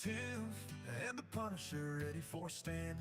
Tiff and the Punisher ready for a stand.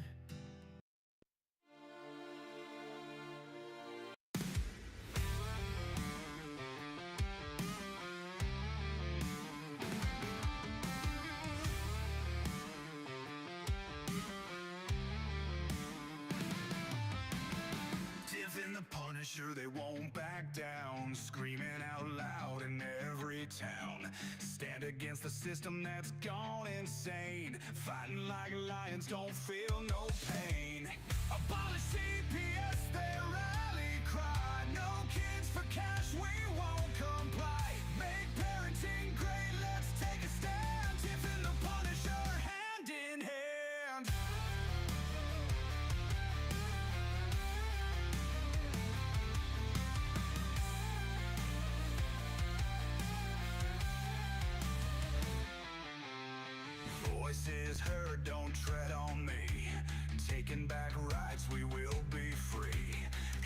Tiff and the Punisher, they won't back down, screaming out loud in every town. Stand against the system that's gone insane, fighting like lions, don't feel no pain. Abolish CPS, their rally cry. No kids for cash, we won't comply. Make parenting great, let's take a stand. Tiff and the Punisher, hand in hand. Voices heard, don't tread on me. Taking back rights, we will be free.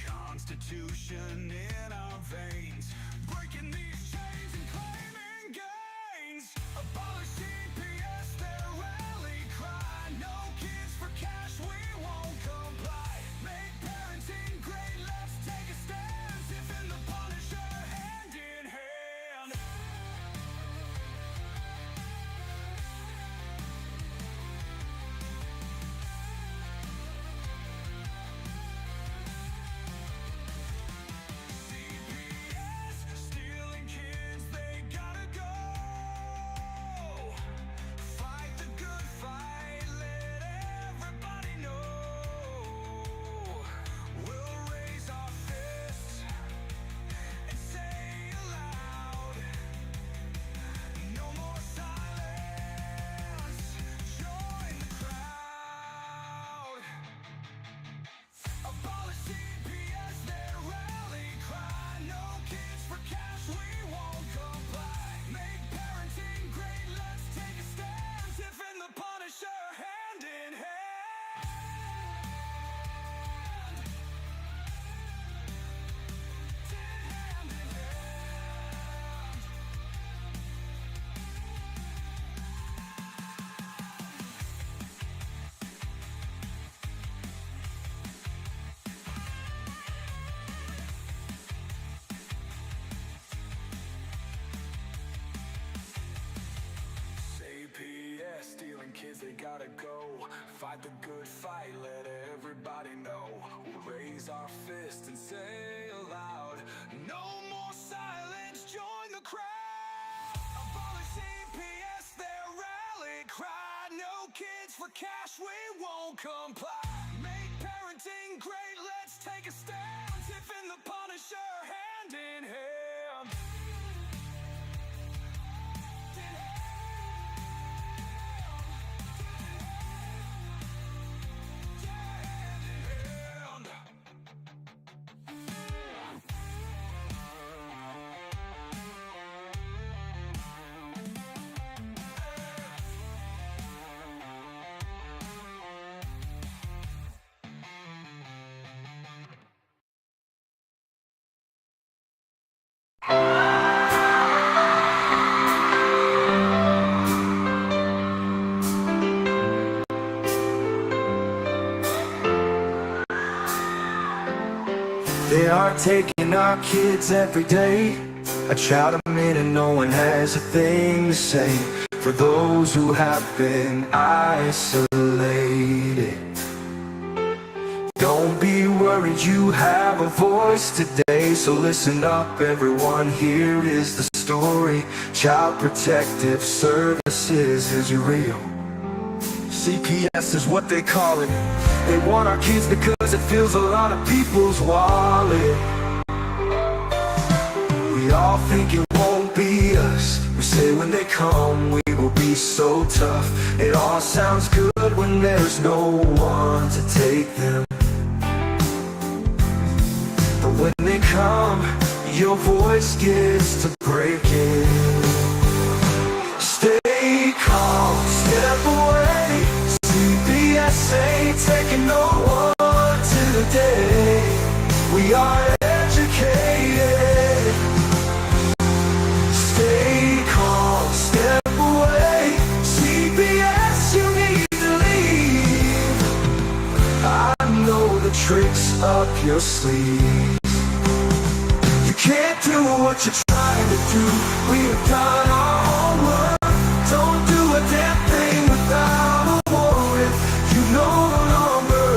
Constitution in our veins, breaking these chains and claiming gains. Abolish CPS, their rally cry. No kids for cash, we won't comply. Make parenting great, let's take a stand. Tiff and the Punisher, hand in hand. Stealing kids, they gotta go. Fight the good fight, let everybody know. We'll raise our fists and say aloud, no more silence, join the crowd. Abolish CPS, their rally cry. No kids for cash, we won't comply. Make parenting great, let's take a stand. Tiff and the Punisher, hand in hand. Hand in hand. CPS, stealing kids, they gotta go. Fight the good fight, let everybody know. We'll raise our fists and say aloud, no more silence, join the crowd. Abolish CPS, their rally cry. No kids for cash, we won't comply. Make parenting great, let's take a stand. Tiff and the Punisher, hand in hand. They are taking our kids every day. A child a minute, no one has a thing to say. For those who have been isolated, don't be worried, you have a voice today. So listen up everyone, here is the story. Child Protective Services is real. CPS is what they call it. They want our kids because it fills a lot of people's wallet. We all think it won't be us. We say when they come we will be so tough. It all sounds good when there's no one to take them. But when they come, your voice gets to breaking. Stay calm, step away. CPS ain't taking no one today. We are educated. Stay calm, step away. CPS tricks up your sleeve. You can't do what you're trying to do. We have done our homework. Don't do a damn thing without a warrant. You no longer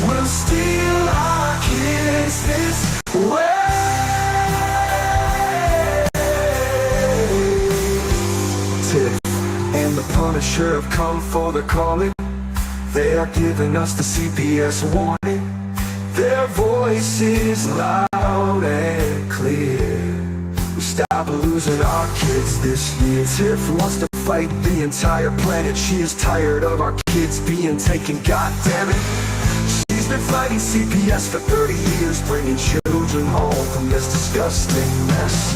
will steal our kids this way. Tiff and the Punisher have come for the calling. They are giving us the CPS warning. Their voice is loud and clear. We stop losing our kids this year. Tiff wants to fight the entire planet. She is tired of our kids being taken, goddammit. She's been fighting CPS for 30 years, bringing children home from this disgusting mess.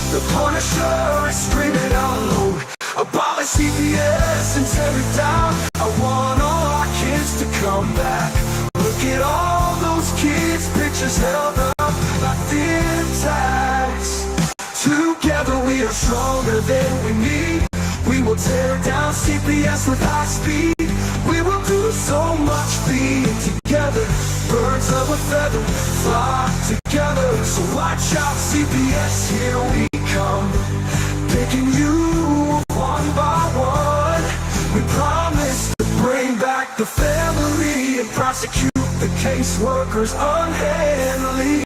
The Punisher is screaming out loud, abolish CPS and tear it down. I want all our kids to come back. Look at all those kids' pictures held up like thin tags. Together we are stronger than we need. We will tear down CPS with high speed. We will do so much being together. Birds of a feather flock together. So watch out CPS, here we come. Picking you one by one. We promise to bring back the family and prosecute the caseworkers unhandily.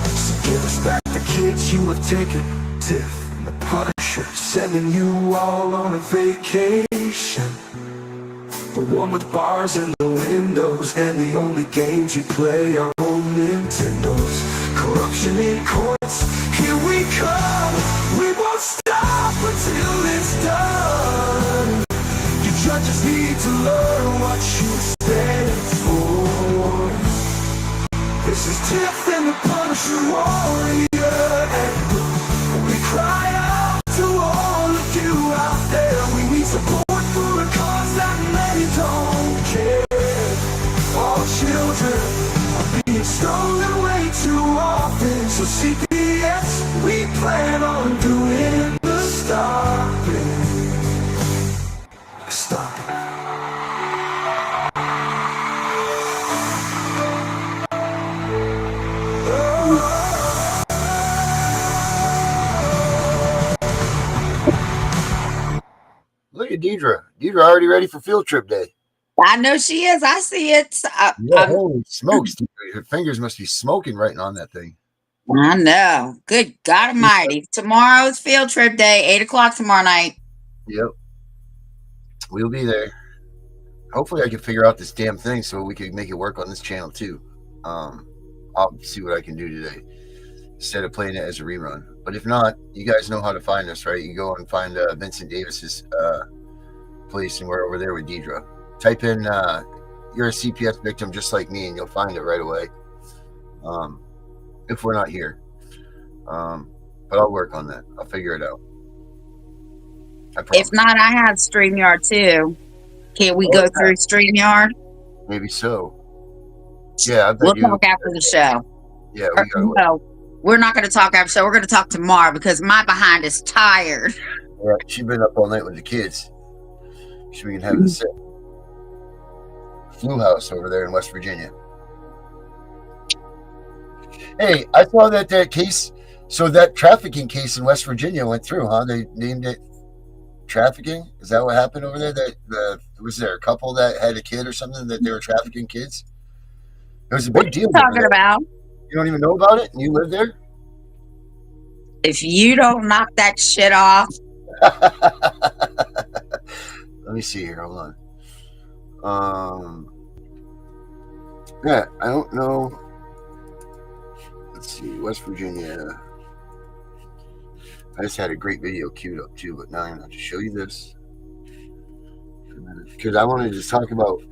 So give us back the kids you have taken. Tiff and the Punisher sending you all on a vacation. The one with bars in the windows, and the only games you play are on Nintendos. Corruption in courts, here we come. We won't stop until it's done. You judges need to learn what you stand for. This is Tiff and the Punisher warrior, and we cry out to all of you out there. We need support for a cause that many don't care. All children are being stolen way too often. So CPS, we plan on doing the stopping. Stop. Look at Deidre. Deidre already ready for field trip day. I know she is. I see it. Holy smokes. Deidre. Her fingers must be smoking writing on that thing. I know. Good God Almighty. Tomorrow's field trip day, 8 o'clock tomorrow night. Yep. We'll be there. Hopefully I can figure out this damn thing so we can make it work on this channel too. I'll see what I can do today instead of playing it as a rerun. But if not, you guys know how to find us, right? You can go and find Vincent Davis's place, and we're over there with Deidre. Type in you're a CPS victim just like me, and you'll find it right away. If we're not here. But I'll work on that. I'll figure it out. If not, I have StreamYard too. Can we go through StreamYard? Maybe so. Yeah, we'll talk after the show. Yeah, no, we're not going to talk after the show. We're going to talk tomorrow because my behind is tired. Yeah, she's been up all night with the kids. She's been having a flu house over there in West Virginia. Hey, I saw that case. So that trafficking case in West Virginia went through, huh? They named it trafficking. Is that what happened over there? Was there a couple that had a kid or something that they were trafficking kids? It was a big deal. What are you talking about? You don't even know about it? And you live there? If you don't knock that shit off. Let me see here. Hold on. Yeah, I don't know. Let's see. West Virginia. I just had a great video queued up too, but now I'm going to show you this. Because I wanted to talk about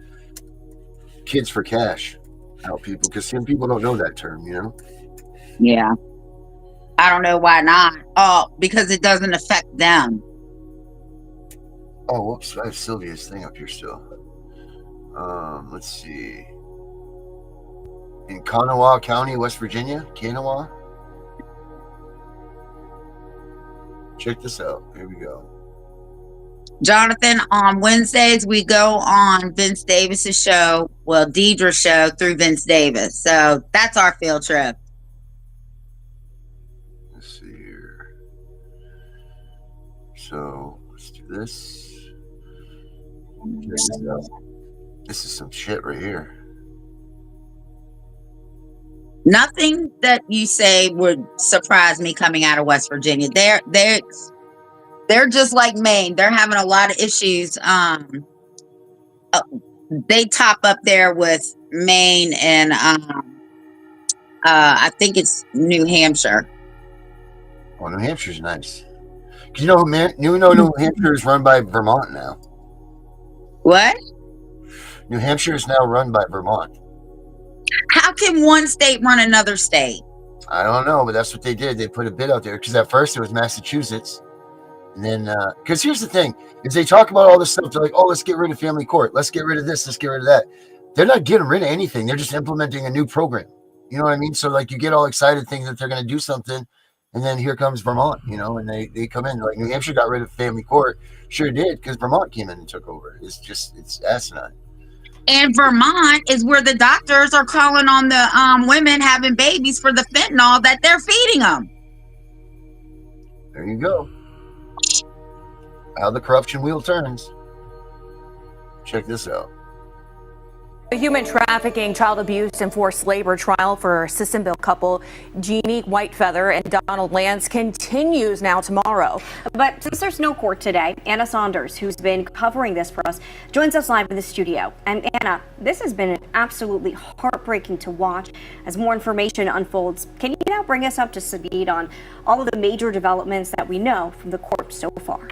kids for cash. How people, because some people don't know that term, you know? Yeah. I don't know why not. Oh, because it doesn't affect them. Oh, whoops. I have Sylvia's thing up here still. Let's see. In Kanawha County, West Virginia. Kanawha. Check this out. Here we go. Jonathan, on Wednesdays, we go on Vince Davis's show, well, Deidre's show through Vince Davis. So that's our field trip. Let's see here. So let's do this. Check this out. This is some shit right here. Nothing that you say would surprise me coming out of West Virginia. They're just like Maine. They're having a lot of issues. They top up there with Maine and I think it's New Hampshire. Oh, New Hampshire's nice. You know, New Hampshire is run by Vermont now. What? New Hampshire is now run by Vermont. How can one state run another state? I don't know, but that's what they did. They put a bid out there because at first it was Massachusetts. And then, because here's the thing, is they talk about all this stuff. They're like, oh, let's get rid of family court. Let's get rid of this. Let's get rid of that. They're not getting rid of anything. They're just implementing a new program. You know what I mean? So like you get all excited thinking that they're going to do something. And then here comes Vermont, you know, and they come in like New Hampshire got rid of family court. Sure did, because Vermont came in and took over. It's asinine. And Vermont is where the doctors are calling on the women having babies for the fentanyl that they're feeding them. There you go. How the corruption wheel turns. Check this out. A human trafficking, child abuse, and forced labor trial for Sissonville couple Jeannie Whitefeather and Donald Lance continues now tomorrow. But since there's no court today, Anna Saunders, who's been covering this for us, joins us live in the studio. And Anna, this has been absolutely heartbreaking to watch as more information unfolds. Can you now bring us up to speed on all of the major developments that we know from the court so far?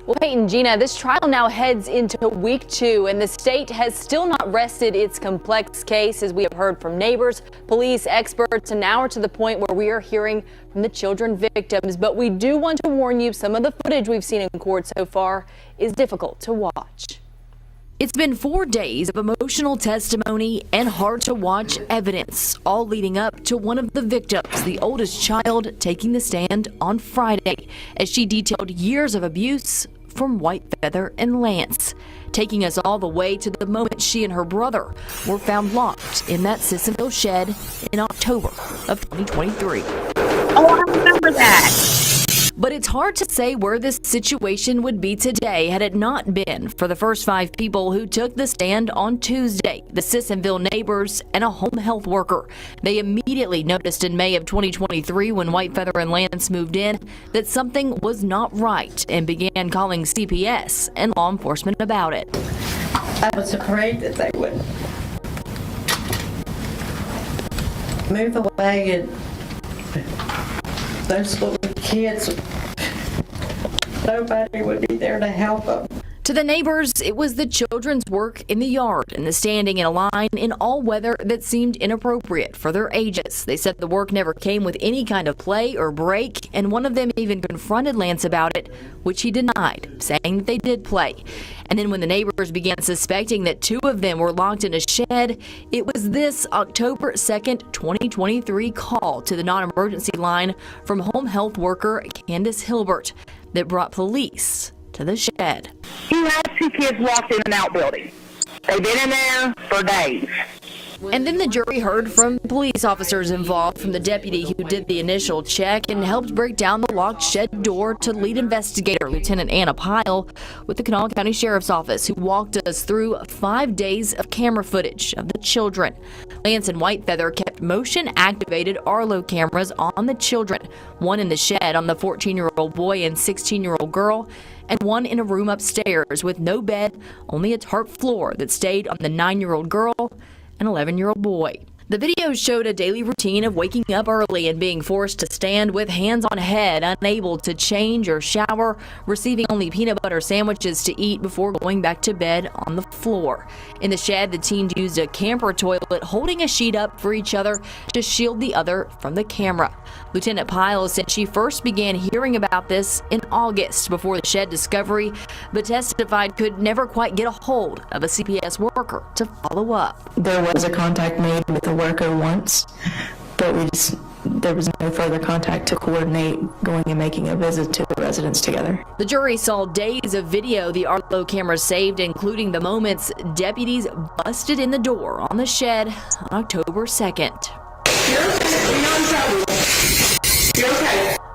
Well, Peyton, Gina, this trial now heads into week 2, and the state has still not rested its complex case, as we have heard from neighbors, police, experts, and now we're to the point where we are hearing from the children victims. But we do want to warn you, some of the footage we've seen in court so far is difficult to watch. It's been 4 days of emotional testimony and hard-to-watch evidence, all leading up to one of the victims, the oldest child, taking the stand on Friday as she detailed years of abuse from Whitefeather and Lance, taking us all the way to the moment she and her brother were found locked in that Sissonville shed in October of 2023. Oh, I remember that. But it's hard to say where this situation would be today had it not been for the first 5 people who took the stand on Tuesday, the Sissonville neighbors and a home health worker. They immediately noticed in May of 2023 when Whitefeather and Lance moved in that something was not right and began calling CPS and law enforcement about it. I was afraid that they would move away and those little kids, nobody would be there to help them. To the neighbors, it was the children's work in the yard and the standing in a line in all weather that seemed inappropriate for their ages. They said the work never came with any kind of play or break, and one of them even confronted Lance about it, which he denied, saying that they did play. And then when the neighbors began suspecting that 2 of them were locked in a shed, it was this October 2nd, 2023 call to the non-emergency line from home health worker Candace Hilbert that brought police to the shed. He has 2 kids locked in an outbuilding. They've been in there for days. And then the jury heard from police officers involved, from the deputy who did the initial check and helped break down the locked shed door to lead investigator Lieutenant Anna Pyle with the Kanawha County Sheriff's Office, who walked us through 5 days of camera footage of the children. Lance and Whitefeather kept motion-activated Arlo cameras on the children, one in the shed on the 14-year-old boy and 16-year-old girl, and one in a room upstairs with no bed, only a tarp floor that stayed on the 9-year-old girl and 11-year-old boy. The video showed a daily routine of waking up early and being forced to stand with hands on head, unable to change or shower, receiving only peanut butter sandwiches to eat before going back to bed on the floor. In the shed, the teens used a camper toilet, holding a sheet up for each other to shield the other from the camera. Lieutenant Pyle said she first began hearing about this in August before the shed discovery, but testified could never quite get a hold of a CPS worker to follow up. There was a contact made with the worker once, but there was no further contact to coordinate going and making a visit to the residence together. The jury saw days of video the Arlo camera saved, including the moments deputies busted in the door on the shed on October 2nd.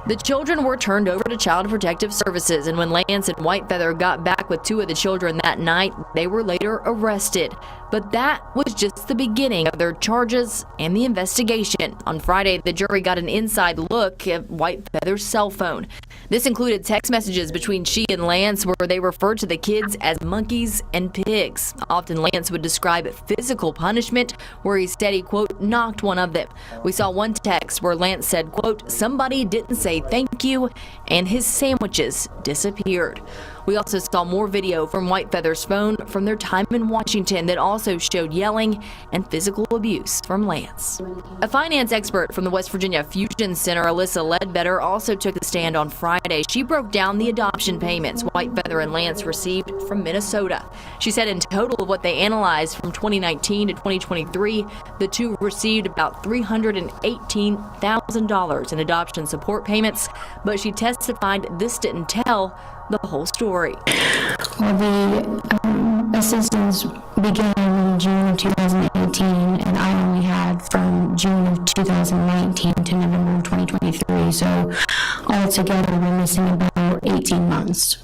The children were turned over to Child Protective Services, and when Lance and Whitefeather got back with 2 of the children that night, they were later arrested. But that was just the beginning of their charges and the investigation. On Friday, the jury got an inside look at Whitefeather's cell phone. This included text messages between she and Lance where they referred to the kids as monkeys and pigs. Often Lance would describe physical punishment where he said he, quote, knocked one of them. We saw one text where Lance said, quote, somebody didn't say thank you, and his sandwiches disappeared. We also saw more video from Whitefeather's phone from their time in Washington that also showed yelling and physical abuse from Lance. A finance expert from the West Virginia Fusion Center, Alyssa Ledbetter, also took the stand on Friday. She broke down the adoption payments Whitefeather and Lance received from Minnesota. She said in total of what they analyzed from 2019 to 2023, the two received about $318,000 in adoption support payments, but she testified this didn't tell the whole story. Well, the assistance began in June of 2018, and I only had from June of 2019 to November of 2023, so altogether we're missing about 18 months.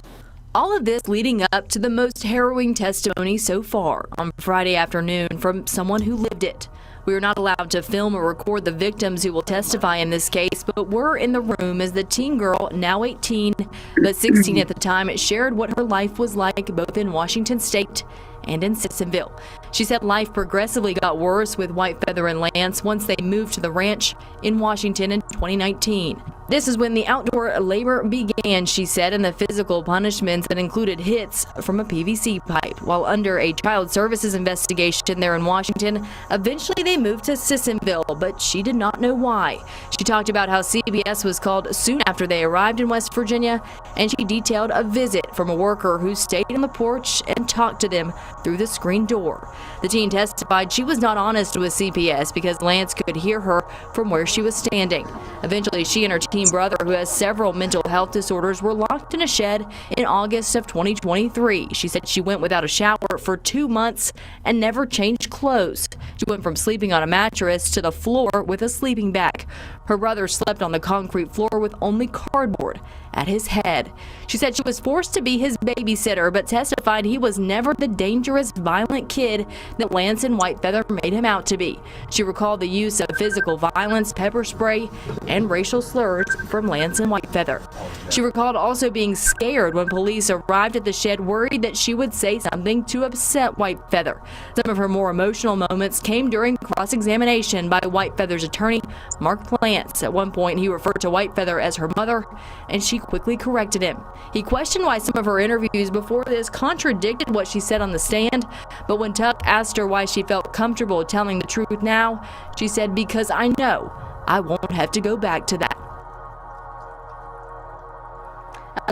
All of this leading up to the most harrowing testimony so far on Friday afternoon from someone who lived it. We are not allowed to film or record the victims who will testify in this case, but were in the room as the teen girl, now 18, but 16 at the time, shared what her life was like both in Washington State and in Sissonville. She said life progressively got worse with Whitefeather and Lance once they moved to the ranch in Washington in 2019. This is when the outdoor labor began, she said, and the physical punishments that included hits from a PVC pipe. While under a child services investigation there in Washington, eventually they moved to Sissonville, but she did not know why. She talked about how CBS was called soon after they arrived in West Virginia, and she detailed a visit from a worker who stayed on the porch and talked to them through the screen door. The teen testified she was not honest with CPS because Lance could hear her from where she was standing. Eventually, she and her teen brother, who has several mental health disorders, were locked in a shed in August of 2023. She said she went without a shower for 2 months and never changed clothes. She went from sleeping on a mattress to the floor with a sleeping bag. Her brother slept on the concrete floor with only cardboard at his head. She said she was forced to be his babysitter, but testified he was never the dangerous, violent kid that Lance and Whitefeather made him out to be. She recalled the use of physical violence, pepper spray, and racial slurs from Lance and Whitefeather. She recalled also being scared when police arrived at the shed, worried that she would say something to upset Whitefeather. Some of her more emotional moments came during cross-examination by Whitefeather's attorney, Mark Plants. At one point, he referred to Whitefeather as her mother, and she quickly corrected him. He questioned why some of her interviews before this contradicted what she said on the stand, but when Tuck asked her why she felt comfortable telling the truth now, she said, because I know I won't have to go back to that.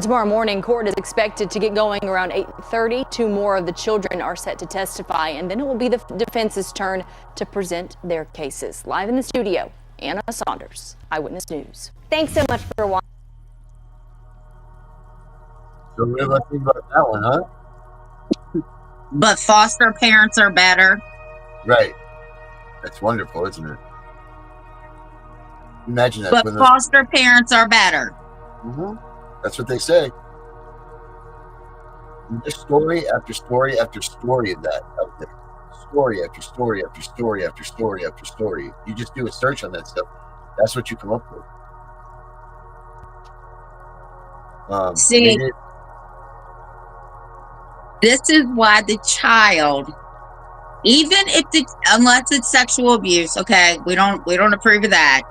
Tomorrow morning, court is expected to get going around 8:30. 2 more of the children are set to testify, and then it will be the defense's turn to present their cases. Live in the studio, Anna Saunders, Eyewitness News. Thanks so much for watching. So what do I think about that one, huh? But foster parents are better. Right. That's wonderful, isn't it? Imagine that. But foster parents are better. That's what they say. And there's story after story after story of that out there. Story after story after story after story after story. You just do a search on that stuff. That's what you come up with. See, this is why the child, even if unless it's sexual abuse, okay, we don't approve of that.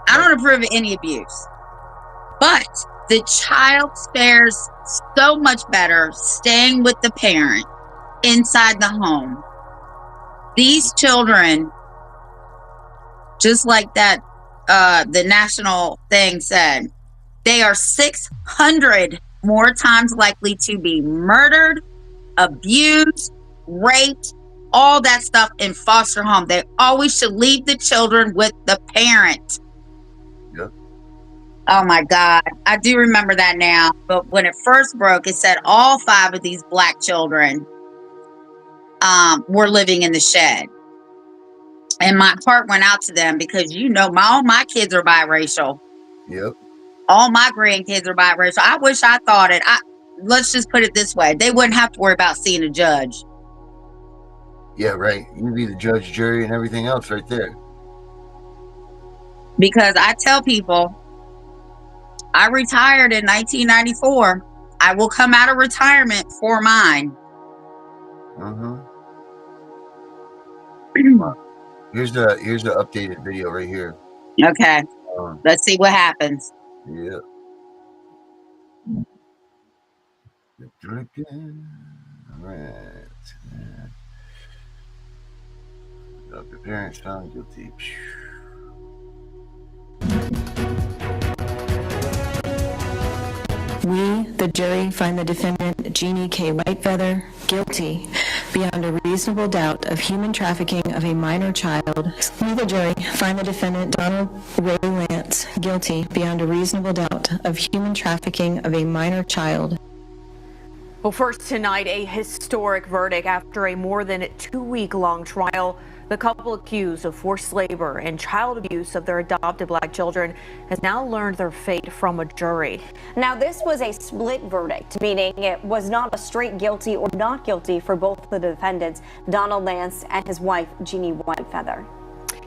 I don't approve of any abuse, but the child fares so much better staying with the parent inside the home. These children, just like that, the national thing said, they are 600 more times likely to be murdered, abused, raped, all that stuff in foster home. They always should leave the children with the parent. Yep. Oh my God. I do remember that now. But when it first broke, it said all 5 of these Black children were living in the shed. And my heart went out to them because, all my kids are biracial. Yep. All my grandkids are biracial. I wish I thought it. Let's just put it this way. They wouldn't have to worry about seeing a judge. Yeah, right. You'd be the judge, jury, and everything else right there. Because I tell people, I retired in 1994. I will come out of retirement for mine. Mm-hmm. Here's the updated video right here. Okay. Let's see what happens. Yeah. Drinking. All right. The parents found guilty. We, the jury, find the defendant, Jeannie K. Whitefeather, guilty beyond a reasonable doubt of human trafficking of a minor child. We, the jury, find the defendant, Donald Ray Lance, guilty beyond a reasonable doubt of human trafficking of a minor child. Well, first tonight, a historic verdict after a more than 2-week-long trial. The couple accused of forced labor and child abuse of their adopted Black children has now learned their fate from a jury. Now, this was a split verdict, meaning it was not a straight guilty or not guilty for both the defendants, Donald Lance and his wife, Jeannie Whitefeather.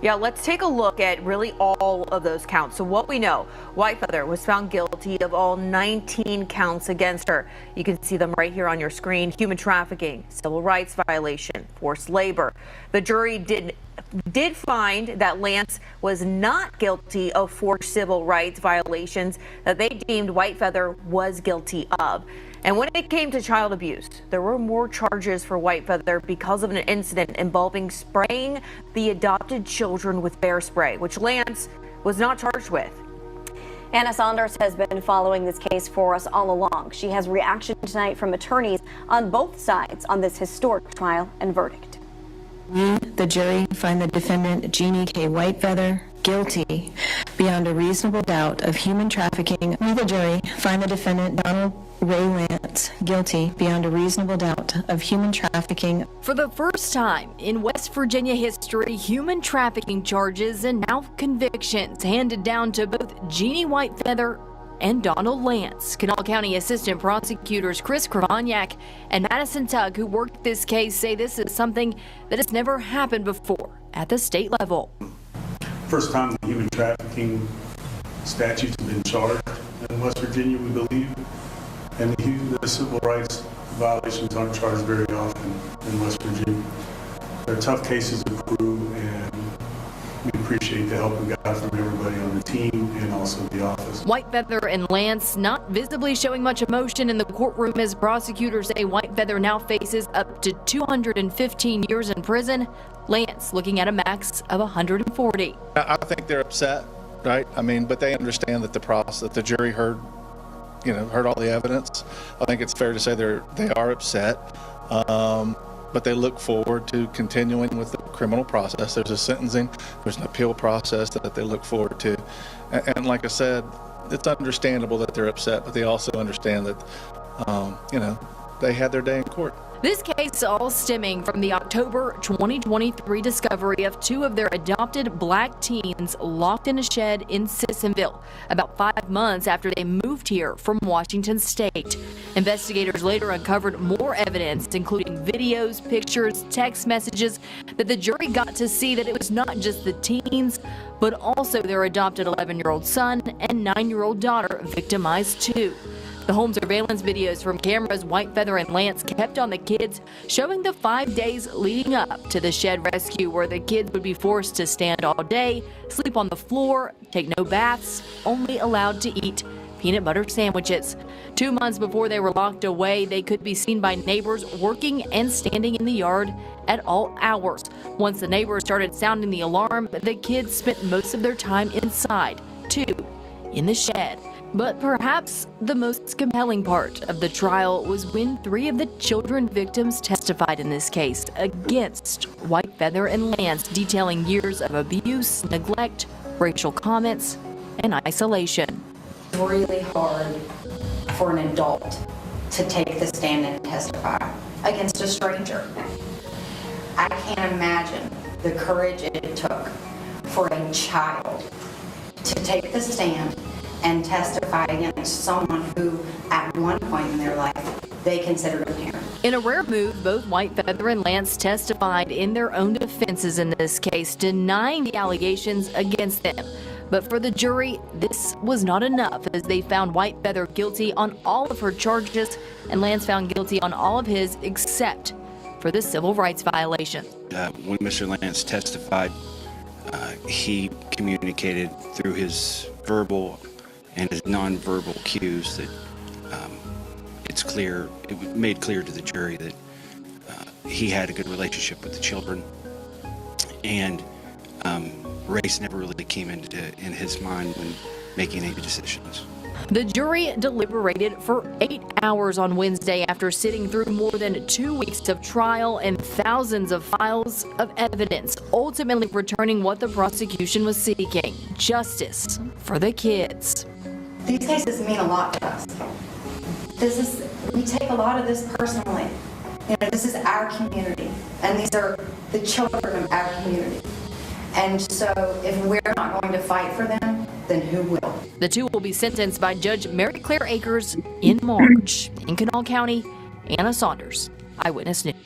Yeah, let's take a look at really all of those counts. So what we know, Whitefeather was found guilty of all 19 counts against her. You can see them right here on your screen: human trafficking, civil rights violation, forced labor. The jury did find that Lance was not guilty of 4 civil rights violations that they deemed Whitefeather was guilty of. And when it came to child abuse, there were more charges for Whitefeather because of an incident involving spraying the adopted children with bear spray, which Lance was not charged with. Anna Saunders has been following this case for us all along. She has reaction tonight from attorneys on both sides on this historic trial and verdict. We, the jury, find the defendant, Jeannie K. Whitefeather, guilty beyond a reasonable doubt of human trafficking. We, the jury, find the defendant, Donald Ray Lance, guilty beyond a reasonable doubt of human trafficking. For the first time in West Virginia history, human trafficking charges and now convictions handed down to both Jeannie Whitefeather and Donald Lance. Kanawha County Assistant Prosecutors Chris Kravaniak and Madison Tugg, who worked this case, say this is something that has never happened before at the state level. First time the human trafficking statutes have been charged in West Virginia, we believe. And the civil rights violations aren't charged very often in West Virginia. They're tough cases to prove, and we appreciate the help we got from everybody on the team and also the office. Whitefeather and Lance not visibly showing much emotion in the courtroom as prosecutors say Whitefeather now faces up to 215 years in prison. Lance looking at a max of 140. I think they're upset, right? I mean, but they understand that the process, that the jury heard all the evidence. I think it's fair to say they are upset, but they look forward to continuing with the criminal process. There's a sentencing, there's an appeal process that they look forward to. And like I said, it's understandable that they're upset, but they also understand that, they had their day in court. This case all stemming from the October 2023 discovery of 2 of their adopted Black teens locked in a shed in Sissonville, about 5 months after they moved here from Washington State. Investigators later uncovered more evidence, including videos, pictures, text messages, that the jury got to see that it was not just the teens, but also their adopted 11-year-old son and 9-year-old daughter victimized too. The home surveillance videos from cameras Whitefeather and Lance kept on the kids, showing the 5 days leading up to the shed rescue, where the kids would be forced to stand all day, sleep on the floor, take no baths, only allowed to eat peanut butter sandwiches. 2 months before they were locked away, they could be seen by neighbors working and standing in the yard at all hours. Once the neighbors started sounding the alarm, the kids spent most of their time inside, too, in the shed. But perhaps the most compelling part of the trial was when 3 of the children victims testified in this case against Whitefeather and Lance, detailing years of abuse, neglect, racial comments, and isolation. It's really hard for an adult to take the stand and testify against a stranger. I can't imagine the courage it took for a child to take the stand and testify against someone who, at one point in their life, they considered a parent. In a rare move, both Whitefeather and Lance testified in their own defenses in this case, denying the allegations against them. But for the jury, this was not enough, as they found Whitefeather guilty on all of her charges and Lance found guilty on all of his except for the civil rights violation. When Mr. Lance testified, he communicated through his verbal and his nonverbal cues that it made clear to the jury that he had a good relationship with the children, and race never really came in his mind when making any decisions. The jury deliberated for 8 hours on Wednesday after sitting through more than 2 weeks of trial and thousands of files of evidence, ultimately returning what the prosecution was seeking: justice for the kids. These cases mean a lot to us. We take a lot of this personally. You know, this is our community, and these are the children of our community. And so if we're not going to fight for them, then who will? The 2 will be sentenced by Judge Mary Claire Akers in March. In Kanawha County, Anna Saunders, Eyewitness News.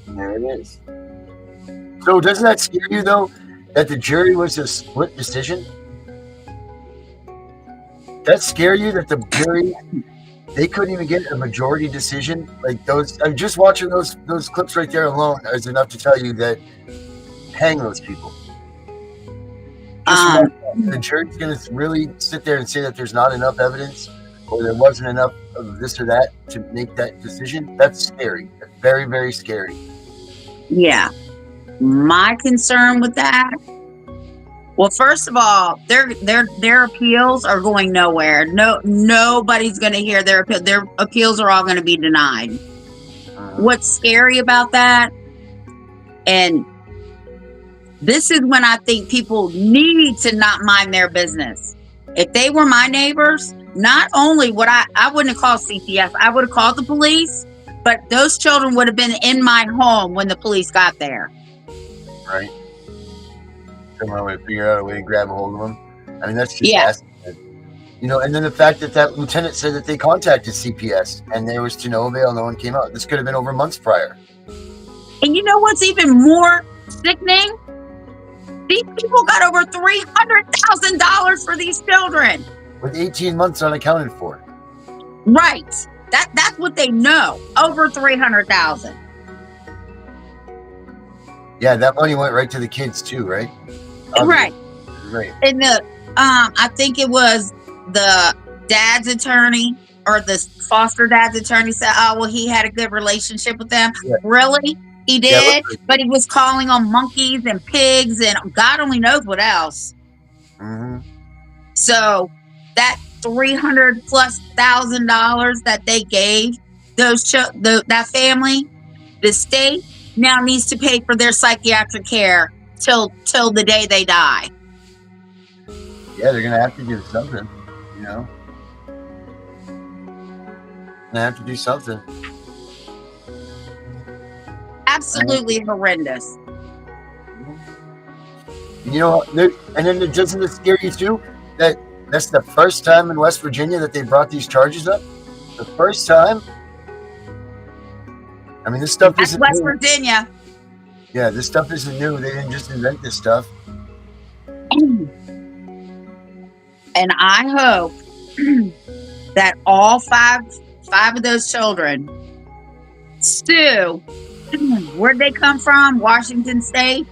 There it is. So doesn't that scare you, though, that the jury was a split decision? That scare you that the jury, they couldn't even get a majority decision? Like those, I'm just watching those clips right there alone is enough to tell you that hang those people. The jury's going to really sit there and say that there's not enough evidence or there wasn't enough of this or that to make that decision. That's scary. That's very, very scary. Yeah. My concern with that, well, first of all, their appeals are going nowhere. Nobody's going to hear their appeal. Their appeals are all going to be denied. What's scary about that, and this is when I think people need to not mind their business. If they were my neighbors, not only would I wouldn't have called CPS, I would have called the police, but those children would have been in my home when the police got there. Right. Somehow we figure out a way to grab a hold of them. I mean, that's just fascinating. You know, and then the fact that lieutenant said that they contacted CPS and there was to no avail, no one came out. This could have been over months prior. And you know what's even more sickening? These people got over $300,000 for these children. With 18 months unaccounted for. Right. That's what they know. Over $300,000. Yeah, that money went right to the kids too, right? Right. Right. And I think it was the dad's attorney or the foster dad's attorney said, oh, well, he had a good relationship with them. Yeah. Really? He did? Yeah, but he was calling on monkeys and pigs and God only knows what else. Mm-hmm. So that $300,000+ that they gave that family, the state now needs to pay for their psychiatric care till the day they die. Yeah, they're gonna have to do something, you know. They have to do something. Absolutely horrendous. You know, and then doesn't it scare you too that that's the first time in West Virginia that they brought these charges up? The first time. I mean, this stuff isn't West new. Virginia. Yeah, this stuff isn't new. They didn't just invent this stuff. And I hope that all five of those children sue. Where'd they come from? Washington State?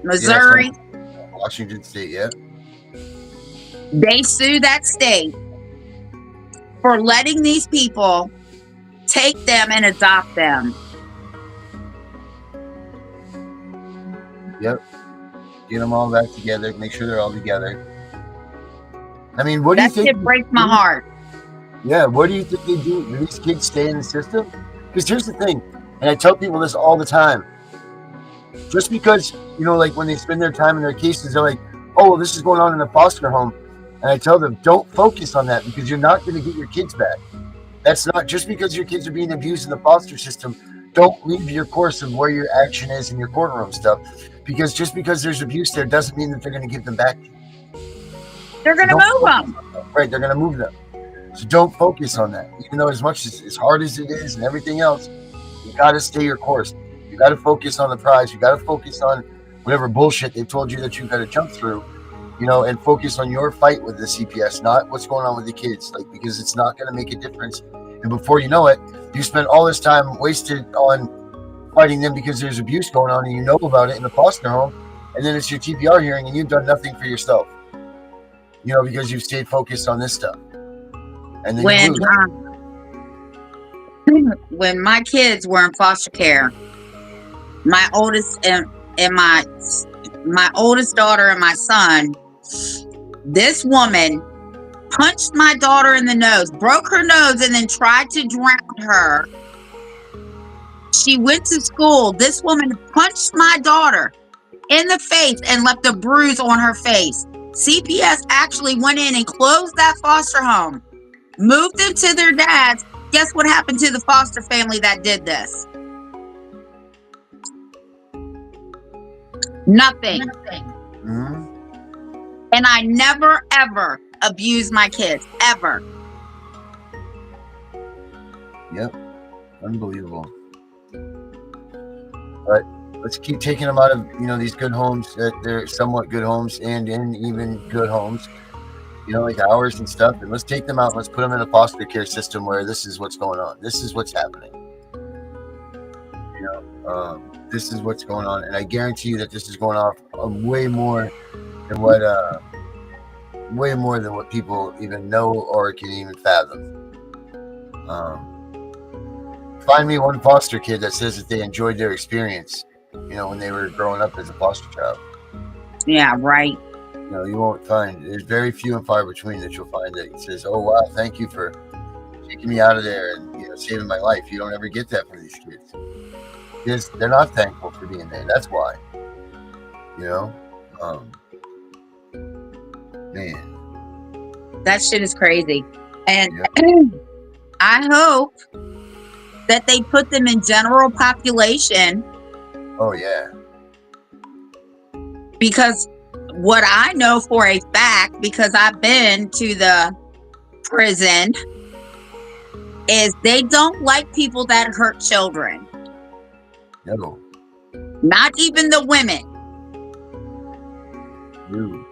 Missouri? Yeah, Washington State, yeah. They sue that state for letting these people take them and adopt them. Yep. Get them all back together. Make sure they're all together. I mean, what do you That think? shit breaks my heart. Yeah, what do you think they do? Do these kids stay in the system? Because here's the thing, and I tell people this all the time. Just because, you know, like when they spend their time in their cases, they're like, oh, well, this is going on in a foster home. And I tell them, don't focus on that because you're not going to get your kids back. That's not just because your kids are being abused in the foster system. Don't leave your course of where your action is in your courtroom stuff. Because just because there's abuse there doesn't mean that they're going to give them back. They're going to move them. Right, they're going to move them. So don't focus on that. Even though as much as hard as it is and everything else, you got to stay your course. You got to focus on the prize. You got to focus on whatever bullshit they've told you that you got to jump through, you know, and focus on your fight with the CPS, not what's going on with the kids, like, because it's not going to make a difference. And before you know it, you spend all this time wasted on fighting them because there's abuse going on and you know about it in the foster home. And then it's your TPR hearing and you've done nothing for yourself, you know, because you've stayed focused on this stuff. And then when my kids were in foster care, my oldest and my oldest daughter and my son, this woman punched my daughter in the nose, broke her nose, and then tried to drown her. She went to school. This woman punched my daughter in the face and left a bruise on her face. CPS actually went in and closed that foster home, moved them to their dads. Guess what happened to the foster family that did this? Nothing. Mm-hmm. And I never, ever abused my kids, ever. Yep. Unbelievable. But let's keep taking them out of, you know, these good homes that they're somewhat good homes and in even good homes, you know, like ours and stuff. And let's take them out. And let's put them in a foster care system where this is what's going on. This is what's happening. You know, this is what's going on. And I guarantee you that this is going off way more than what people even know or can even fathom. Find me one foster kid that says that they enjoyed their experience, you know, when they were growing up as a foster child. Yeah, right. You know, you won't find, there's very few and far between that you'll find that says, oh, wow, thank you for taking me out of there and, you know, saving my life. You don't ever get that from these kids. Because they're not thankful for being there. That's why. You know? Man. That shit is crazy. And I hope that they put them in general population. Oh, yeah. Because what I know for a fact, because I've been to the prison, is they don't like people that hurt children. No. Not even the women. Dude,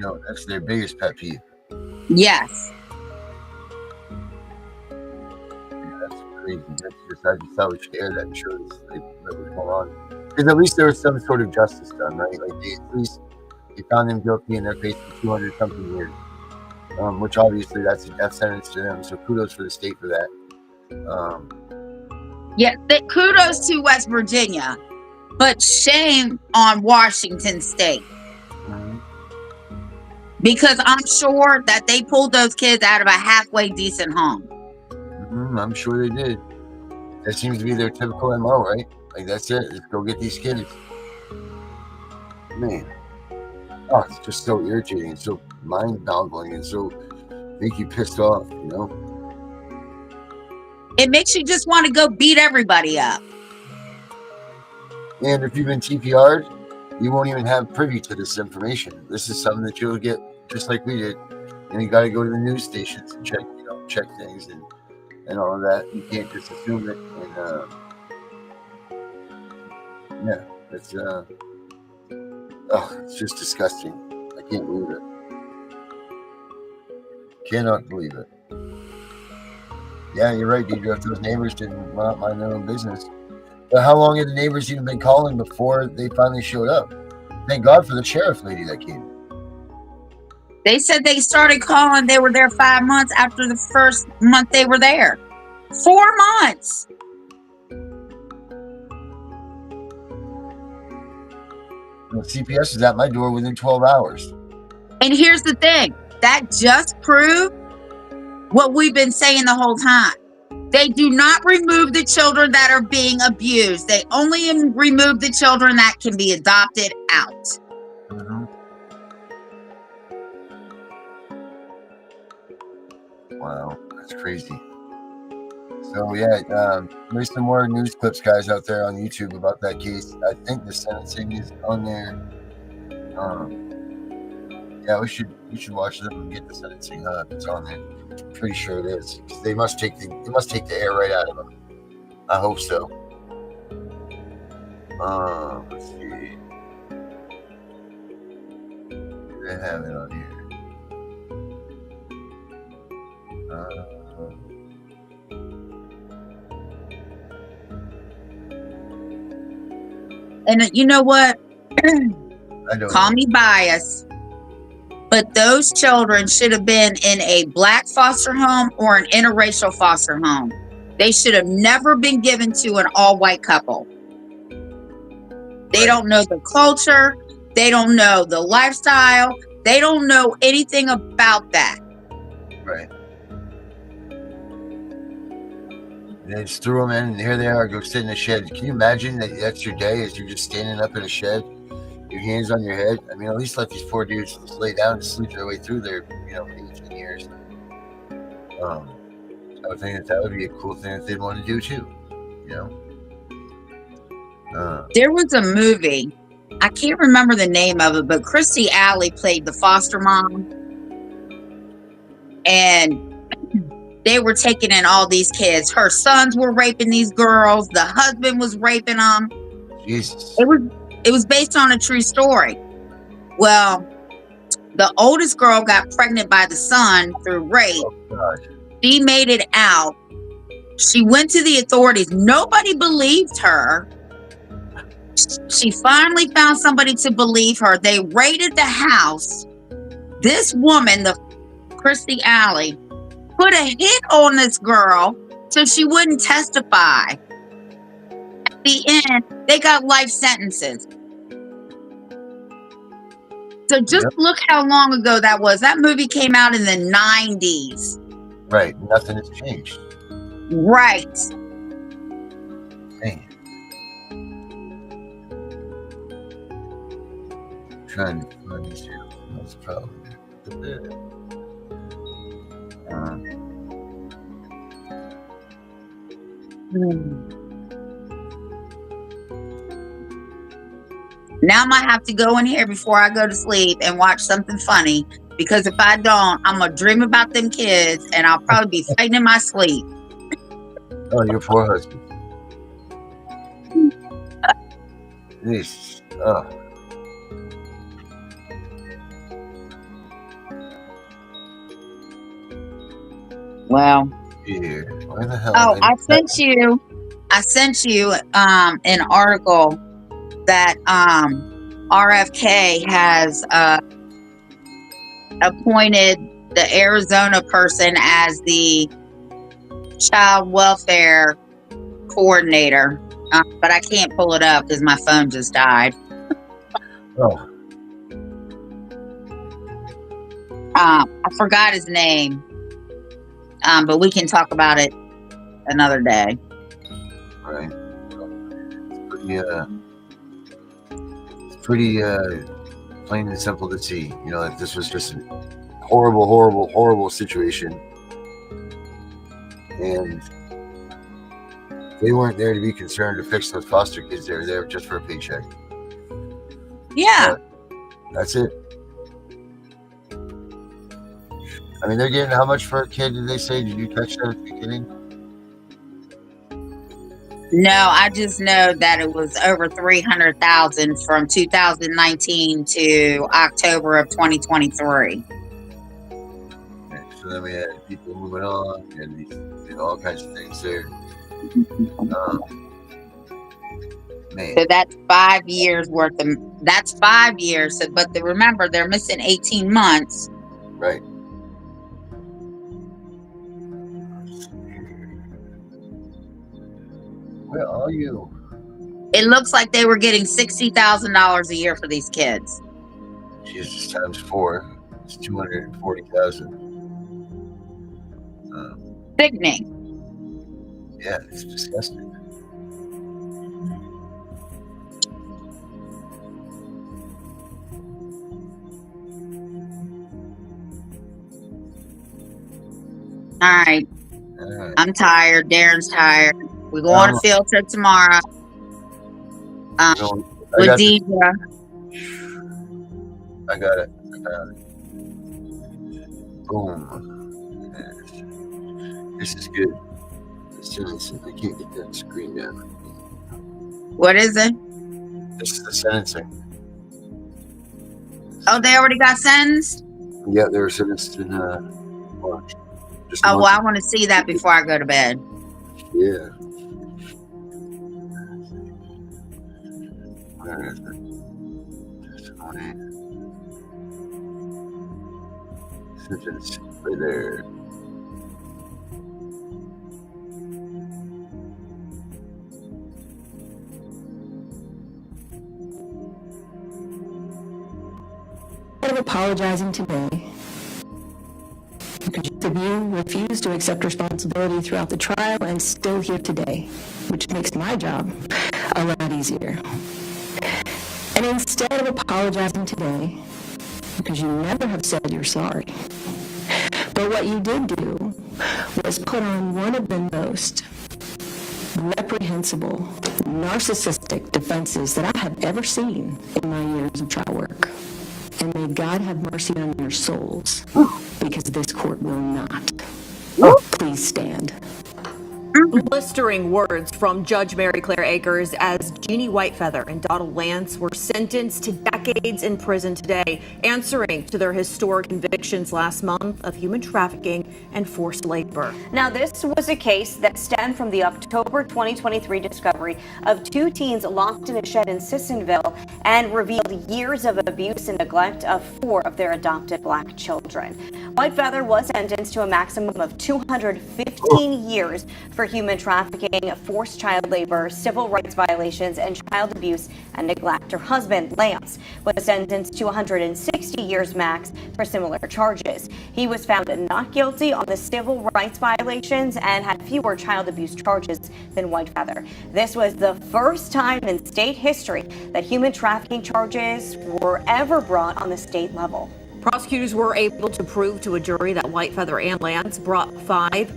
no, that's their biggest pet peeve. Yes. Yeah, that's crazy. I just thought we should air that and show this, like, what was going on. Because at least there was some sort of justice done, right? Like, at least they found them guilty and they're facing 200 something years. Which obviously that's a death sentence to them. So kudos for the state for that. Yeah, kudos to West Virginia, but shame on Washington State. Mm-hmm. Because I'm sure that they pulled those kids out of a halfway decent home. Mm-hmm, I'm sure they did. That seems to be their typical MO, right? Like, that's it. Let's go get these kids. Man. Oh, it's just so irritating and so mind-boggling and so make you pissed off, you know? It makes you just want to go beat everybody up. And if you've been TPR'd, you won't even have privy to this information. This is something that you'll get just like we did. And you got to go to the news stations and check things and all of that. You can't just assume it. And yeah, it's just disgusting. I can't believe it. Cannot believe it. Yeah, you're right, Deidre. If those neighbors didn't mind their own business. But how long had the neighbors even been calling before they finally showed up? Thank God for the sheriff lady that came. They said they started calling. They were there 5 months after the first month they were there. 4 months. CPS is at my door within 12 hours. And here's the thing. that just proved what we've been saying the whole time. They do not remove the children that are being abused. They only remove the children that can be adopted out. Mm-hmm. Wow, that's crazy. So yeah, there's some more news clips, guys, out there on YouTube about that case. I think the sentencing is on there. Yeah, we should watch them and get the sentencing if it's on there. Pretty sure it is, because they must take the air right out of them. I hope so. Let's see. Do they have it on here? And you know what? I don't Call know. me biased, but those children should have been in a black foster home or an interracial foster home. They should have never been given to an all-white couple. They don't know the culture. They don't know the lifestyle. They don't know anything about that. Right. They just threw them in, and here they are, go sit in a shed. Can you imagine that's your day as you're just standing up in a shed, your hands on your head? I mean, at least let these poor dudes just lay down and sleep their way through their, 18 years. I would think that would be a cool thing that they'd want to do too, There was a movie, I can't remember the name of it, but Christy Alley played the foster mom. And they were taking in all these kids. Her sons were raping these girls. The husband was raping them. Jesus. It was based on a true story. Well, the oldest girl got pregnant by the son through rape. Oh, God. She made it out. She went to the authorities. Nobody believed her. She finally found somebody to believe her. They raided the house. This woman, the Christy Alley, put a hit on this girl so she wouldn't testify. At the end, they got life sentences. So just look how long ago that was. That movie came out in the 90s. Right. Nothing has changed. Right. Dang. Trying to find this here. That's probably the bit. Now I might have to go in here before I go to sleep and watch something funny, because if I don't, I'm gonna dream about them kids and I'll probably be fighting in my sleep. Oh, your poor husband. Jesus. Oh. Well. Here. Where the hell? Oh, I sent you an article that RFK has appointed the Arizona person as the child welfare coordinator, but I can't pull it up because my phone just died. Oh. I forgot his name, but we can talk about it another day. Right. It's pretty plain and simple to see, that this was just a horrible, horrible, horrible situation. And they weren't there to be concerned to fix those foster kids. They were there just for a paycheck. Yeah. That's it. I mean, they're getting how much for a kid, did they say? Did you catch that at the beginning? No, I just know that it was over $300,000 from 2019 to October of 2023. So then we had people moving on and all kinds of things there. Man. So that's 5 years worth of. That's 5 years. So, but remember, they're missing 18 months. Right. Where are you? It looks like they were getting $60,000 a year for these kids. Jesus, times 4. It's 240,000. Sickening. Yeah, it's disgusting. All right. I'm tired. Darren's tired. We go on a field trip tomorrow. With Deidre. I got it. Boom. This is good. I can't get that screen down. What is it? This is the sentencing. Oh, they already got sentenced? Yeah, they were sentenced in March. Oh, well, I want to see that before I go to bed. Yeah. Where is it? Sentence right there. Instead of apologizing today, because of you refused to accept responsibility throughout the trial and still here today, which makes my job a lot easier. And instead of apologizing today, because you never have said you're sorry, but what you did do was put on one of the most reprehensible, narcissistic defenses that I have ever seen in my years of trial work. And may God have mercy on your souls, because this court will not. Please stand. Blistering words from Judge Mary Claire Akers as Jeannie Whitefeather and Donald Lance were sentenced to decades in prison today, answering to their historic convictions last month of human trafficking and forced labor. Now, this was a case that stemmed from the October 2023 discovery of two teens locked in a shed in Sissonville and revealed years of abuse and neglect of 4 of their adopted black children. Whitefeather was sentenced to a maximum of 215 years for human trafficking, forced child labor, civil rights violations, and child abuse and neglect. Her husband, Lance, was sentenced to 160 years max for similar charges. He was found not guilty on the civil rights violations and had fewer child abuse charges than Whitefeather. This was the first time in state history that human trafficking charges were ever brought on the state level. Prosecutors were able to prove to a jury that Whitefeather and Lance brought 5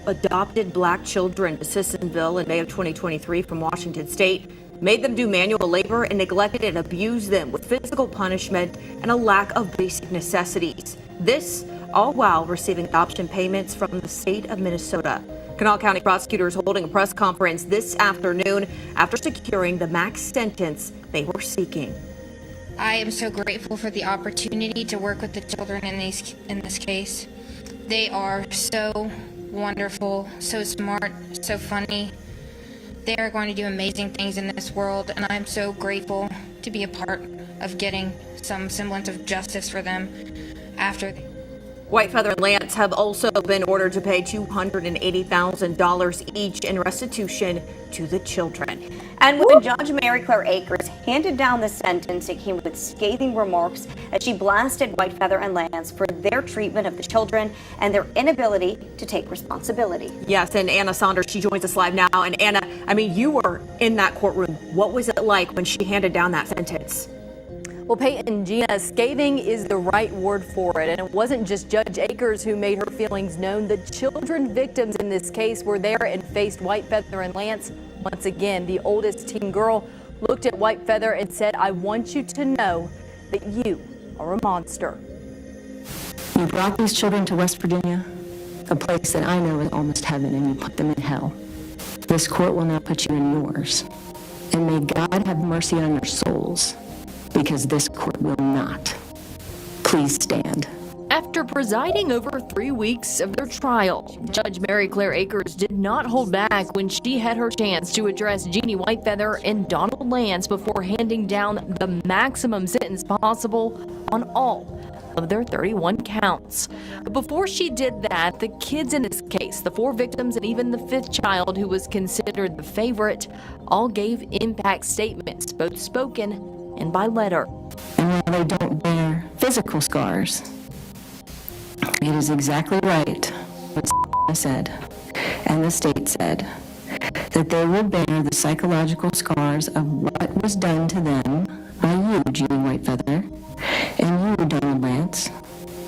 adopted black children to Sissonville in May of 2023 from Washington State, made them do manual labor, and neglected and abused them with physical punishment and a lack of basic necessities. This all while receiving adoption payments from the state of Minnesota. Kanawha County prosecutors holding a press conference this afternoon after securing the max sentence they were seeking. I am so grateful for the opportunity to work with the children in this case. They are so wonderful, so smart, so funny. They are going to do amazing things in this world, and I'm so grateful to be a part of getting some semblance of justice for them after. Whitefeather and Lance have also been ordered to pay $280,000 each in restitution to the children. And when Judge Mary Claire Akers handed down the sentence, it came with scathing remarks as she blasted Whitefeather and Lance for their treatment of the children and their inability to take responsibility. Yes, and Anna Saunders, she joins us live now. And Anna, I mean, you were in that courtroom. What was it like when she handed down that sentence? Well, Peyton, Gina, scathing is the right word for it. And it wasn't just Judge Akers who made her feelings known. The children victims in this case were there and faced Whitefeather and Lance. Once again, the oldest teen girl looked at Whitefeather and said, "I want you to know that you are a monster." You brought these children to West Virginia, a place that I know is almost heaven, and you put them in hell. This court will now put you in yours. And may God have mercy on your souls, because this court will not. Please stand. After presiding over 3 weeks of their trial, Judge Mary Claire Akers did not hold back when she had her chance to address Jeannie Whitefeather and Donald Lance before handing down the maximum sentence possible on all of their 31 counts. But before she did that, the kids in this case, the 4 victims and even the 5th child who was considered the favorite, all gave impact statements, both spoken and by letter. And while they don't bear physical scars, It is exactly right what said, and the state said, that they will bear the psychological scars of what was done to them by you, Jeannie Whitefeather, and you, Donald Lance,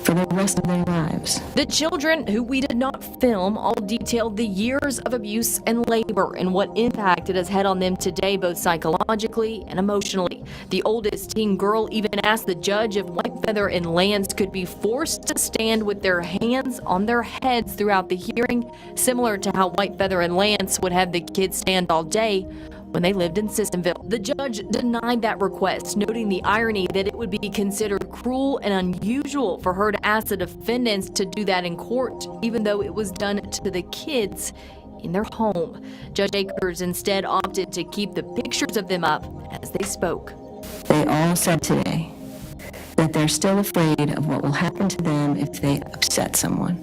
for the rest of their lives. The children, who we did not film, all detailed the years of abuse and labor and what impact it has had on them today, both psychologically and emotionally. The oldest teen girl even asked the judge if Whitefeather and Lance could be forced to stand with their hands on their heads throughout the hearing, similar to how Whitefeather and Lance would have the kids stand all day when they lived in Sissonville. The judge denied that request, noting the irony that it would be considered cruel and unusual for her to ask the defendants to do that in court, even though it was done to the kids in their home. Judge Akers instead opted to keep the pictures of them up as they spoke. They all said today that they're still afraid of what will happen to them if they upset someone.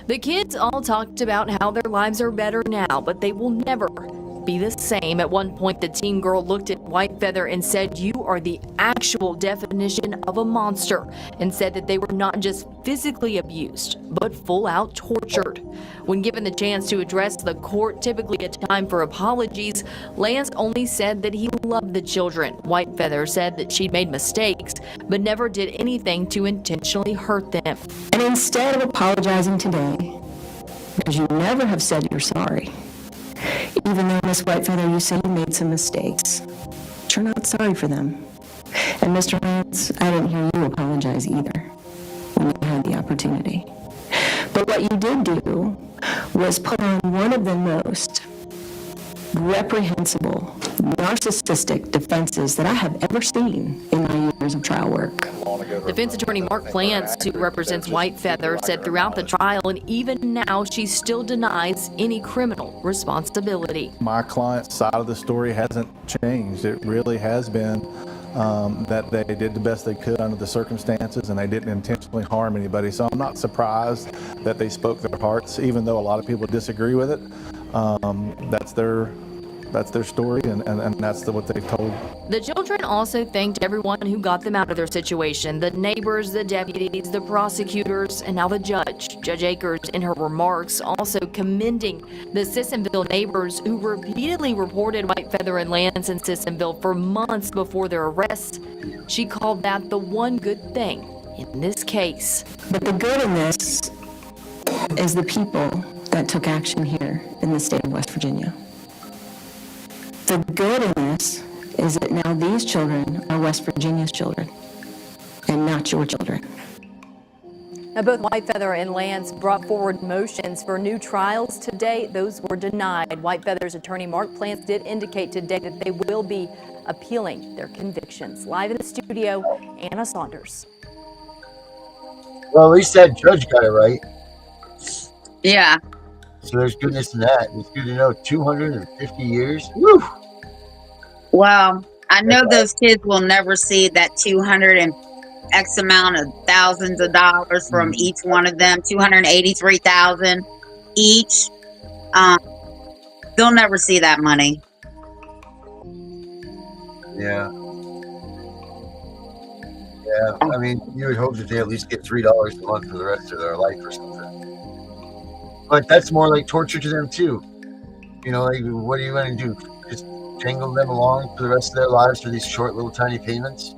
The kids all talked about how their lives are better now, but they will never be the same. At one point, the teen girl looked at Whitefeather and said, "You are the actual definition of a monster," and said that they were not just physically abused, but full out tortured. When given the chance to address the court, typically a time for apologies, Lance only said that he loved the children. Whitefeather said that she'd made mistakes, but never did anything to intentionally hurt them. And instead of apologizing today, because you never have said you're sorry, even though, Miss Whitefeather, you say you made some mistakes, but you're not sorry for them. And Mr. Lance, I didn't hear you apologize either when you had the opportunity. But what you did do was put on one of the most reprehensible, narcissistic defenses that I have ever seen in my years of trial work. Defense attorney Mark Plants, who represents Whitefeather, said throughout the trial and even now she still denies any criminal responsibility. My client's side of the story hasn't changed. It really has been that they did the best they could under the circumstances and they didn't intentionally harm anybody. So I'm not surprised that they spoke their hearts, even though a lot of people disagree with it. That's their story, and that's what they told. The children also thanked everyone who got them out of their situation: the neighbors, the deputies, the prosecutors, and now the judge. Judge Akers, in her remarks, also commending the Sissonville neighbors who repeatedly reported Whitefeather and Lance in Sissonville for months before their arrests. She called that the one good thing in this case. But the good in this is the people that took action here in the state of West Virginia. The good in this is that now these children are West Virginia's children and not your children. Now, both Whitefeather and Lance brought forward motions for new trials today. Those were denied. Whitefeather's attorney Mark Plants did indicate today that they will be appealing their convictions. Live in the studio, Anna Saunders. Well, at least that judge got it right. Yeah. So there's goodness in that. It's good to know 250 years. Woo! Well, I know those kids will never see that 200 and X amount of thousands of dollars from each one of them, 283,000 each. They'll never see that money. Yeah. Yeah. I mean, you would hope that they at least get $3 a month for the rest of their life or something. But that's more like torture to them too. You know, like, what are you going to do? Just jangle them along for the rest of their lives for these short little tiny payments?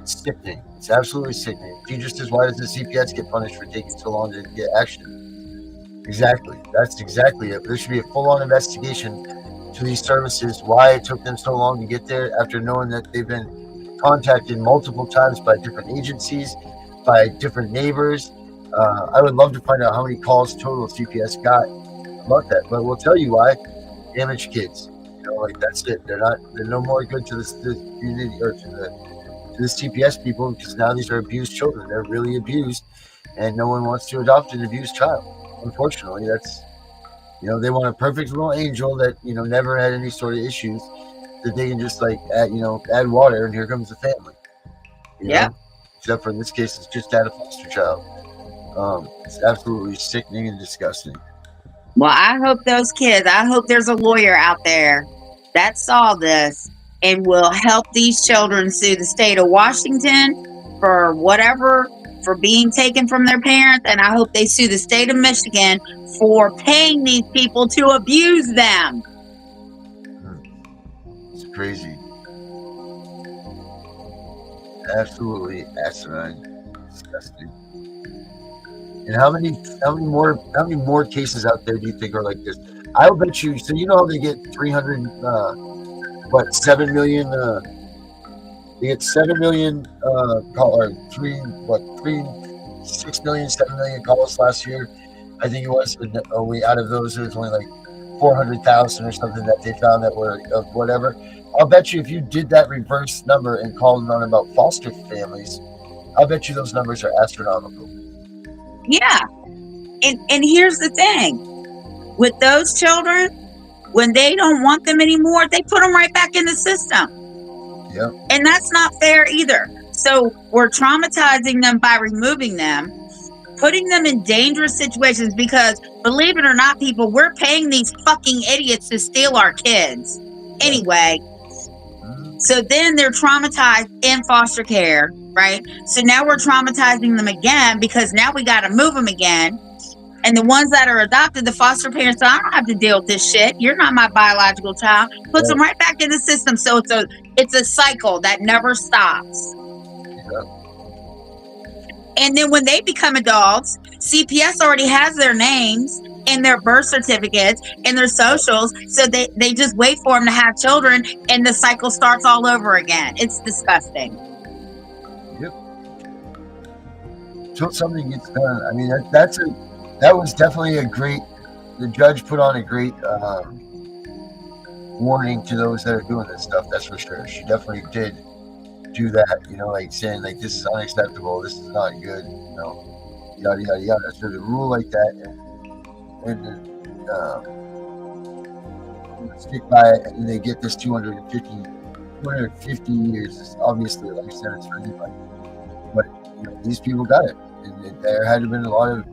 It's sickening. It's absolutely sickening. Just as why does the CPS get punished for taking so long to get action? Exactly. That's exactly it. There should be a full-on investigation to these services, why it took them so long to get there after knowing that they've been contacted multiple times by different agencies, by different neighbors. I would love to find out how many calls total CPS got about that, but we'll tell you why. Damaged kids. You know, like, that's it. They're no more good to this community or to the CPS people, because now these are abused children. They're really abused, and no one wants to adopt an abused child. Unfortunately, that's, you know, they want a perfect little angel that, you know, never had any sort of issues, that they can just like add water and here comes the family. Yeah. Except for in this case, it's just add a foster child. It's absolutely sickening and disgusting. Well, I hope I hope there's a lawyer out there that saw this and will help these children sue the state of Washington for for being taken from their parents, and I hope they sue the state of Michigan for paying these people to abuse them. It's crazy. Absolutely asinine. Disgusting. And how many more cases out there do you think are like this? I'll bet you. So you know how they get 7 million. They get 7 million. Or 6 million, 7 million calls last year. I think it was. And only out of those, there's only like 400,000 or something that they found that were whatever. I'll bet you if you did that reverse number and called on about foster families, I'll bet you those numbers are astronomical. Yeah. And here's the thing. With those children, when they don't want them anymore, they put them right back in the system. Yep. And that's not fair either. So we're traumatizing them by removing them, putting them in dangerous situations because, believe it or not, people, we're paying these fucking idiots to steal our kids. Anyway, so then they're traumatized in foster care, right? So now we're traumatizing them again because now we got to move them again. And the ones that are adopted, the foster parents, I don't have to deal with this shit. You're not my biological child. Puts them right back in the system. So it's a cycle that never stops. Yep. And then when they become adults, CPS already has their names and their birth certificates and their socials. So they just wait for them to have children and the cycle starts all over again. It's disgusting. Yep. Until something gets done. I mean, that was definitely the judge put on a great warning to those that are doing this stuff. That's for sure. She definitely did do that, like saying like, this is unacceptable. This is not good, yada, yada, yada. So the rule like that and stick by it and they get this 250 years is obviously a life sentence for anybody. But, these people got it. And there had to been a lot of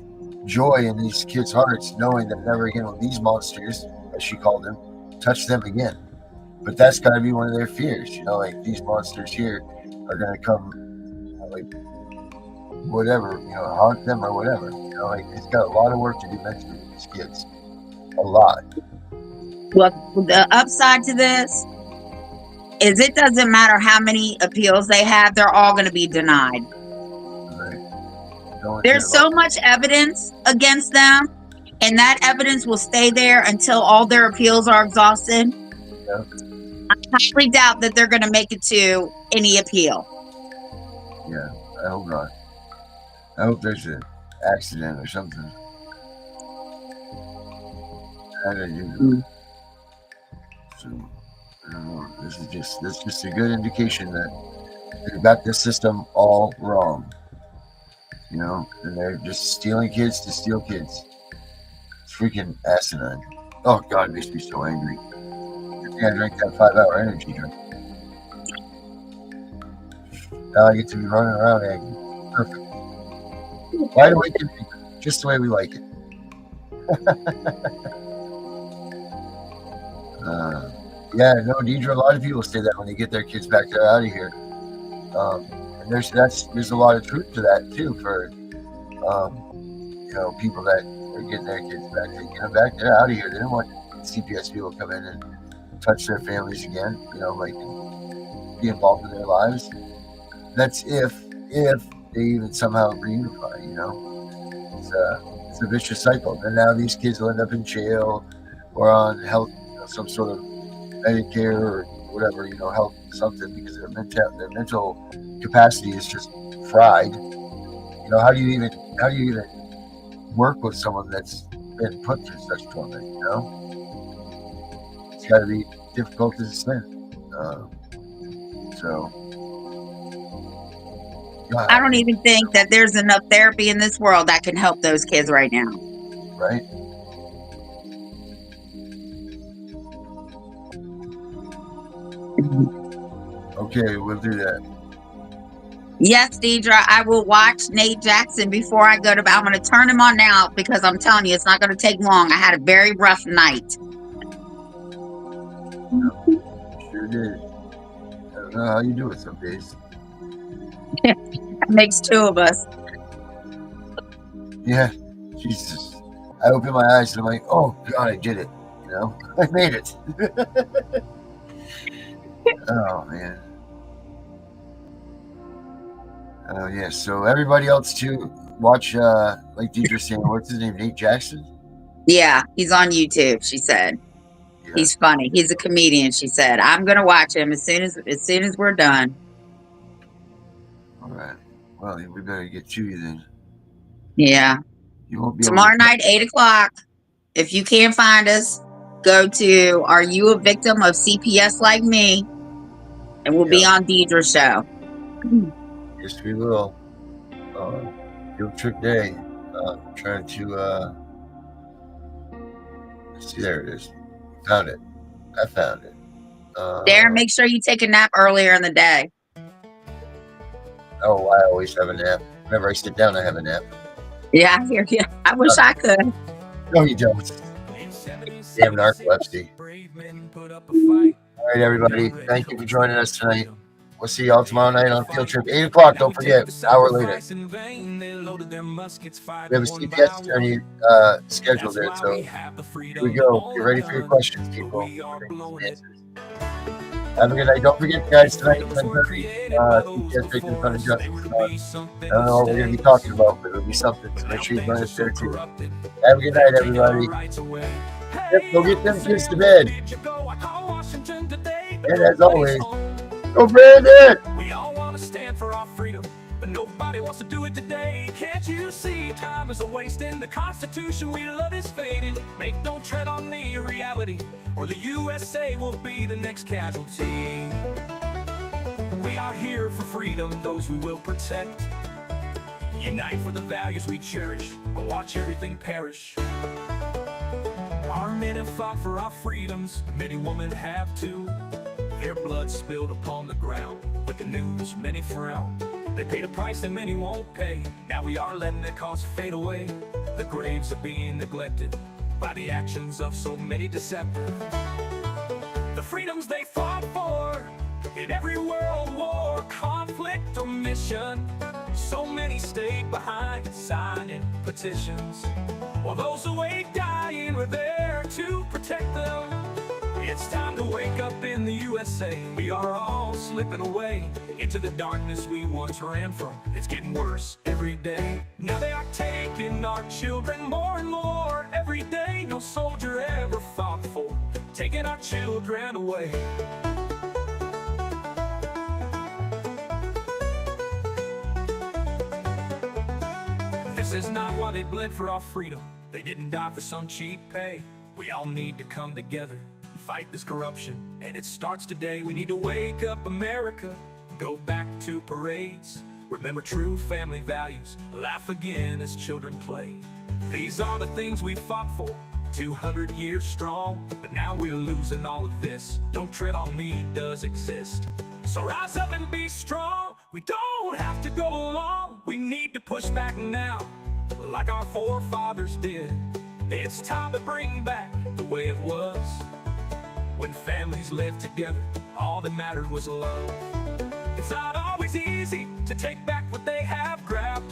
joy in these kids' hearts, knowing that never again will these monsters, as she called them, touch them again. But that's got to be one of their fears, like these monsters here are going to come, like whatever, haunt them or whatever. Like it's got a lot of work to do mentally with these kids, a lot. Well, the upside to this is it doesn't matter how many appeals they have; they're all going to be denied. There's so much evidence against them, and that evidence will stay there until all their appeals are exhausted. Yeah. I highly doubt that they're going to make it to any appeal. Yeah, I hope not. I hope there's an accident or something. So, I don't know. This is just a good indication that they've got this system all wrong. And they're just stealing kids to steal kids. It's freaking asinine. Oh God, it makes me so angry. I drank that 5-hour energy drink. Now I get to be running around angry. Perfect. Wide awake and angry, just the way we like it. No, Deidre, a lot of people say that when they get their kids back, they're out of here. And there's a lot of truth to that too for people that are getting their kids back. They get them back, they're out of here. They don't want CPS people to come in and touch their families again, like be involved in their lives. That's if they even somehow reunify, it's a vicious cycle. And now these kids will end up in jail or on health, some sort of Medicare or whatever, health something, because their mental capacity is just fried. How do you even work with someone that's been put through such torment? It's got to be difficult as sin. I don't even think that there's enough therapy in this world that can help those kids right now. Right. Okay, we'll do that. Yes, Deidre, I will watch Nate Jackson before I go to bed. I'm going to turn him on now because I'm telling you, it's not going to take long. I had a very rough night. Sure did. I don't know how you do it some days. That makes two of us. Yeah, Jesus. I opened my eyes and I'm like, oh God, I did it. You know, I made it. Oh man. Oh yeah. So everybody else too, watch. Like Deidre saying, what's his name? Nate Jackson. Yeah, he's on YouTube. She said he's funny. He's a comedian. She said I'm gonna watch him as soon as we're done. All right. Well, we better get to you then. Yeah. You won't be able Tomorrow to. night, 8:00. If you can't find us, go to Are You a Victim of CPS Like Me? And we'll be on Deidre's show. Yes, we will. Field trip day. Trying to see, there it is. Found it. I found it. Darren, make sure you take a nap earlier in the day. Oh, I always have a nap. Whenever I sit down, I have a nap. Yeah, I hear you. I wish I could. No, you don't. Damn narcolepsy. All right, everybody. Thank you for joining us tonight. We'll see y'all tomorrow night on Field Trip. 8:00. Don't forget, an hour later. We have a CPS attorney scheduled there, so here we go. Get ready for your questions, people. Have a good night. Don't forget, guys, tonight at 10:30, CPS Victims Under Justice. I don't know what we're going to be talking about, but it'll be something, so make sure you join us there, too. Have a good night, everybody. Yep, go get them kids to bed. And as always, go Brandon! We all want to stand for our freedom, but nobody wants to do it today. Can't you see time is a waste and the Constitution we love is fading? Make no tread on the reality, or the USA will be the next casualty. We are here for freedom, those we will protect. Unite for the values we cherish, or watch everything perish. Our men have fought for our freedoms, many women have too. Their blood spilled upon the ground, with the news many frown. They paid a price that many won't pay. Now we are letting the cause fade away. The graves are being neglected by the actions of so many deceptive. The freedoms they fought for in every world war, conflict or mission. So many stayed behind signing petitions, while those awake dying were there to protect them. It's time to wake up in the USA. We are all slipping away into the darkness we once ran from. It's getting worse every day. Now they are taking our children more and more every day. No soldier ever fought for taking our children away. This is not why they bled for our freedom. They didn't die for some cheap pay. We all need to come together, fight this corruption, and it starts today. We need to wake up America, go back to parades, remember true family values, laugh again as children play. These are the things we fought for, 200 years strong, but now we're losing all of this. Don't tread on me does exist. So rise up and be strong. We don't have to go along. We need to push back now, like our forefathers did. It's time to bring back the way it was, when families lived together, all that mattered was love. It's not always easy to take back what they have grabbed.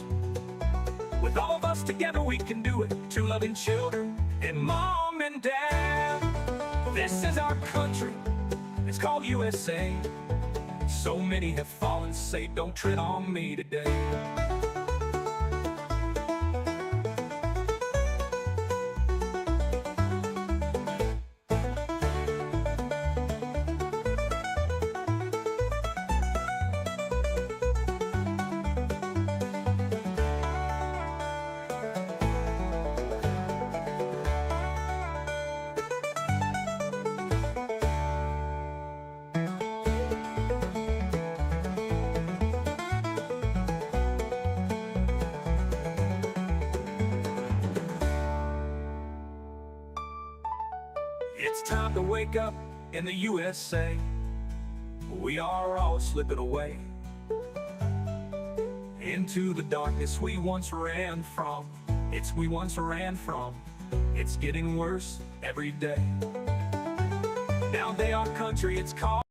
With all of us together we can do it, two loving children and mom and dad. This is our country, it's called USA. So many have fallen, say don't tread on me today. It's time to wake up in the USA. We are all slipping away into the darkness we once ran from. It's getting worse every day. Now they are country, it's called